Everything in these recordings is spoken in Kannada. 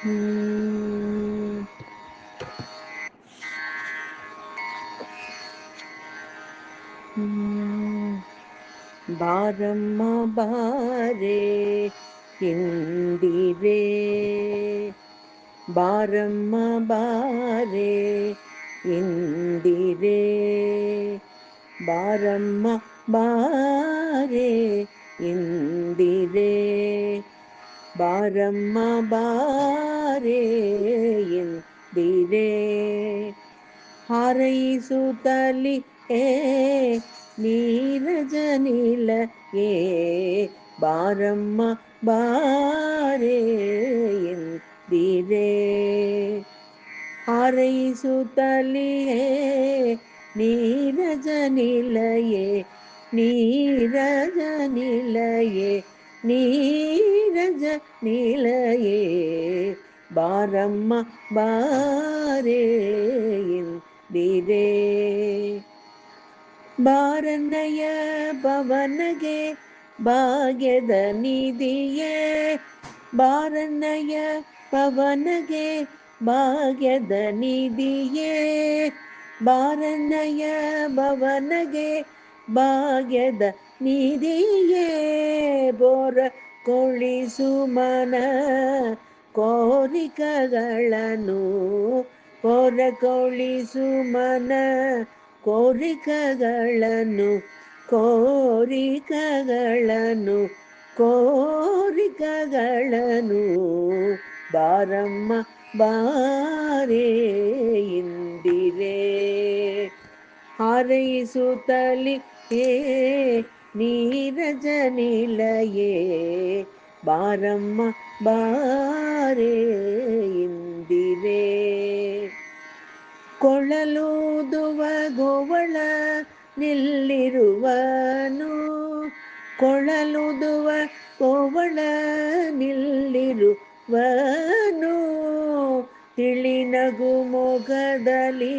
ಹ್ಮ್ ಬಾರಮ್ಮ ಬಾರೆ ಎಂದಿರೆ, ಬಾರಮ್ಮ ಬಾರೆ ಎಂದಿರೆ, ಬಾರಮ್ಮ ಬಾರೆ ಎಂದಿರೆ, ಬಾರಮ್ಮ ಬಾರೆ ಎಂದಿರೆ, ಹಾರೈಸುತ್ತಲಿ ನೀರಜ ನಿಲಯೇ, ಬಾರಮ್ಮ ಬಾರೆ ಎಂದಿರೆ, ಹಾರೈಸುತ್ತಲಿಯೇ ನೀರಜ ನಿಲಯೇ, ನೀರಜ ನಿಲಯೇ, ನೀರಜ ನಿಲಯೇ, ಬಾರಮ್ಮ ಬಾರೆ ಎಂದಿರೆ, ಬಾರನ್ನಯ ಪವನಗೆ ಭಾಗ್ಯದ ನಿಧಿಯೇ, ಬಾರನ್ನಯ ಪವನಗೆ ಭಾಗ್ಯದ ನಿಧಿಯೇ, ಬಾರನ್ನಯ ಭವನಗೆ ಭಾಗ್ಯದ ನಿಧಿಯೇ, ಬೋರ ಕೊಳಿಸು ಮನ ಕೋರಿಕೆಗಳನ್ನು, ಬೋರ ಕೊಳಿಸು ಮನ ಕೋರಿಕೆಗಳನ್ನು, ಕೋರಿಕೆಗಳನ್ನು, ಕೋರಿಕೆಗಳನ್ನು, ಬಾರಮ್ಮ ಬಾರೆ ಎಂದಿರೆ, ಹಾರೈಸುತ್ತಲಿ ನೀರಜ ನಿಲಯೇ, ಬಾರಮ್ಮ ಬಾರೆ ಎಂದಿರೆ, ಕೊಳಲೂದುವ ಗೋವಳ ನಿಲ್ಲಿರುವನು, ಕೊಳಲೂದುವ ಗೋವಳ ನಿಲ್ಲಿರುವನು, ತಿಳಿನಗು ಮೊಗದಲ್ಲಿ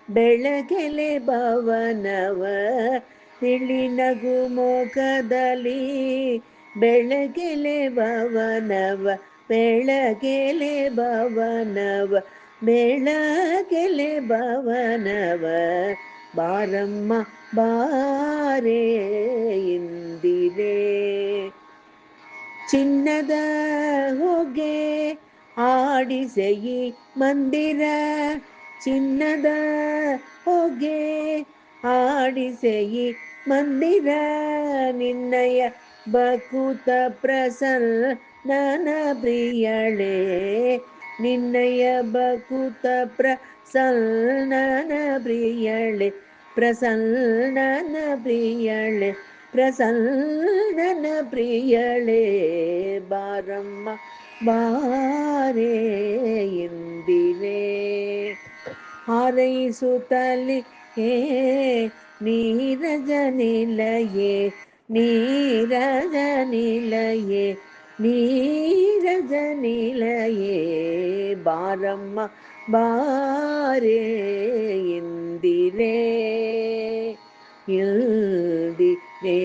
ಬೆಳಗೆಲೆ ಭವನವ, ತಿಳಿನಗು ಮೊಗದಲ್ಲಿ ಬೆಳಗೆಲೆ ಭವನವ, ಬೆಳಗೆಲೆ ಭವನವ, ಬೆಳಗೆಲೆ ಭವನವ, ಬಾರಮ್ಮ ಬಾರೆ ಎಂದಿರೆ, ಚಿನ್ನದ ಹೊಗೆ ಆಡಿಸೆಯಿ ಮಂದಿರ, ಚಿನ್ನದ ಹೊಗೆ ಆಡಿಸೆಯಿ ಮಂದಿರ, ನಿನ್ನಯ ಬಕುತ ಪ್ರಸನ್ನನ ಪ್ರಿಯಳೇ, ನಿನ್ನಯ ಬಕುತ ಪ್ರಸನ್ನನ ಪ್ರಿಯಳೇ, ಪ್ರಸನ್ನನ ಪ್ರಿಯಳೇ, ಪ್ರಸನ್ನನ ಪ್ರಿಯಳೇ, ಬಾರಮ್ಮ ಬಾರೆ ಎಂದಿರೆ, ಹಾರೈಸುತ್ತಲಿ ನೀರಜ ನಿಲಯೇ, ನೀರಜ ನಿಲಯೇ, ನೀರಜ ನಿಲಯೇ, ಬಾರಮ್ಮ ಬಾರೆ ಎಂದಿರೆ ಎಂದಿರೆ.